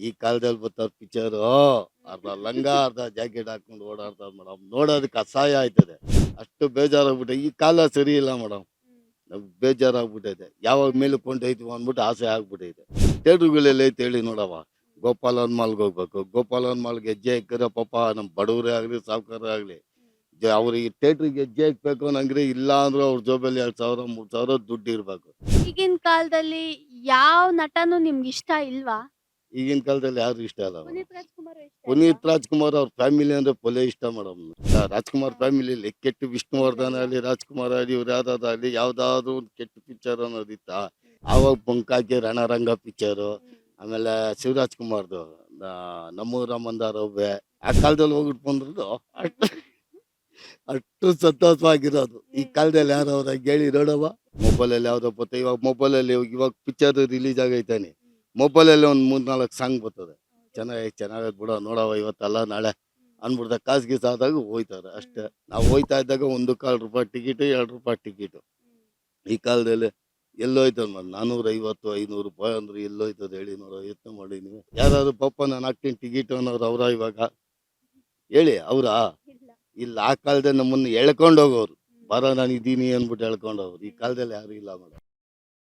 ಈ ಕಾಲದಲ್ಲಿ ಬರ್ತಾರ ಪಿಕ್ಚರ್ ಅರ್ಧ ಲಂಗ ಅರ್ಧ ಜಾಕೆಟ್ ಹಾಕೊಂಡು ಓಡಾಡ್ತಾರ ಮೇಡಮ್. ನೋಡೋದಕ್ಕೆ ಅಸಹ್ಯ ಆಯ್ತದೆ. ಅಷ್ಟು ಬೇಜಾರಾಗ್ಬಿಟ್ಟೆ. ಈ ಕಾಲ ಸರಿ ಇಲ್ಲ ಮೇಡಮ್. ನಮ್ಗೆ ಬೇಜಾರಾಗ್ಬಿಟ್ಟೈತೆ. ಯಾವಾಗ ಮೇಲೆ ಕೊಂಡೈತಿವ ಅಂದ್ಬಿಟ್ಟು ಆಸೆ ಆಗ್ಬಿಟ್ಟೈತೆ. ಥಿಯೇಟ್ರುಗಳಲ್ಲಿ ಐತೆ ಹೇಳಿ ನೋಡವ. ಗೋಪಾಲನ್ ಮಾಲ್ಗೆ ಹೋಗ್ಬೇಕು. ಗೋಪಾಲನ್ ಮಾಲ್ಗೆ ಹೆಜ್ಜೆ ಹಾಕಿದ್ರೆ ಪಾಪ ನಮ್ಮ ಬಡವರೇ ಆಗಲಿ ಸಾವುಕಾರ ಆಗಲಿ ಅವ್ರಿಗೆ ಥಿಯೇಟ್ರಿಗೆ ಹೆಜ್ಜೆ ಹಾಕ್ಬೇಕು ಅನ್ನಂಗ್ರೆ ಇಲ್ಲ ಅಂದ್ರೂ ಅವ್ರ ಜೋಬಲ್ಲಿ 2,000 3,000 ದುಡ್ಡು ಇರ್ಬೇಕು. ಈಗಿನ ಕಾಲದಲ್ಲಿ ಯಾವ ನಟನು ನಿಮ್ಗೆ ಇಷ್ಟ ಇಲ್ವಾ? ಈಗಿನ ಕಾಲದಲ್ಲಿ ಯಾರು ಇಷ್ಟ ಇಲ್ಲ ಮೇಡಮ್. ಪುನೀತ್ ರಾಜ್ಕುಮಾರ್ ಇಷ್ಟ ಇಲ್ವಾ? ಪುನೀತ್ ರಾಜ್ಕುಮಾರ್ ಅವ್ರ ಫ್ಯಾಮಿಲಿ ಅಂದ್ರೆ ಪೊಲೆ ಇಷ್ಟ ಮೇಡಮ್. ರಾಜ್ಕುಮಾರ್ ಫ್ಯಾಮಿಲಿಯಲ್ಲಿ ಕೆಟ್ಟ ವಿಷ್ಣುವರ್ಧನ್ ಆಗಲಿ ರಾಜ್ಕುಮಾರ್ ಆಗಲಿ ಇವ್ರು ಯಾವ್ದಾದ್ರು ಯಾವ್ದಾದ್ರು ಒಂದು ಕೆಟ್ಟ ಪಿಕ್ಚರ್ ಅನ್ನೋದಿತ್ತ. ಆವಾಗ ಬಂಕಾಕಿ ರಣರಂಗ ಪಿಕ್ಚರು, ಆಮೇಲೆ ಶಿವರಾಜ್ ಕುಮಾರ್ದು ನಮ್ಮೂರ ಮಂದಾರವ್ವೆ ಆ ಕಾಲದಲ್ಲಿ ಹೋಗ್ಬಿಟ್ಟು ಬಂದ್ರದ್ದು ಅಷ್ಟು ಅಷ್ಟು ಸಂತೋಷವಾಗಿರೋದು. ಈ ಕಾಲದಲ್ಲಿ ಯಾರು ಅವ್ರ ಹೇಳಿ ನೋಡವ. ಮೊಬೈಲಲ್ಲಿ ಯಾವ್ದೋ ಬರ್ತದೆ ಇವಾಗ. ಮೊಬೈಲಲ್ಲಿ ಇವಾಗ ಪಿಕ್ಚರ್ ರಿಲೀಸ್ ಆಗೈತಾನೆ. ಮೊಬೈಲಲ್ಲಿ ಒಂದು 3-4 ಸಾಂಗ್ ಬರ್ತದೆ. ಚೆನ್ನಾಗೈತೆ ಬಿಡೋ ನೋಡವ ಇವತ್ತಲ್ಲ ನಾಳೆ ಅನ್ಬಿಡ್ದ ಕಾಸು ಗೀಸು ಆದಾಗ ಹೋಯ್ತಾರೆ ಅಷ್ಟೇ. ನಾವು ಹೋಯ್ತಾ ಇದ್ದಾಗ 1 ಕಾಲ್ ರೂಪಾಯಿ ಟಿಕೆಟು 2 ರೂಪಾಯಿ ಟಿಕೆಟು. ಈ ಕಾಲದಲ್ಲಿ ಎಲ್ಲೋಯ್ತದ ಮೇಡಮ್. 450-500 ರೂಪಾಯಿ ಅಂದ್ರೆ ಎಲ್ಲೋಯ್ತದೆ ಹೇಳಿ ನೋಡೋ. ಯತ್ನ ಮಾಡಿ ನೀವು ಯಾರಾದ್ರು ಪಾಪ ನಾನು ಹಾಕ್ತೀನಿ ಟಿಕೆಟ್ ಅನ್ನೋರು ಅವ್ರ ಇವಾಗ ಹೇಳಿ ಅವ್ರಾ? ಇಲ್ಲ. ಇಲ್ಲ. ಆ ಕಾಲದಲ್ಲಿ ನಮ್ಮನ್ನು ಎಳ್ಕೊಂಡು ಹೋಗೋರು. ಬರ ನಾನು ಇದ್ದೀನಿ ಅಂದ್ಬಿಟ್ಟು ಎಳ್ಕೊಂಡು ಹೋಗೋರು. ಈ ಕಾಲದಲ್ಲಿ ಯಾರು ಇಲ್ಲ ಮೇಡಮ್.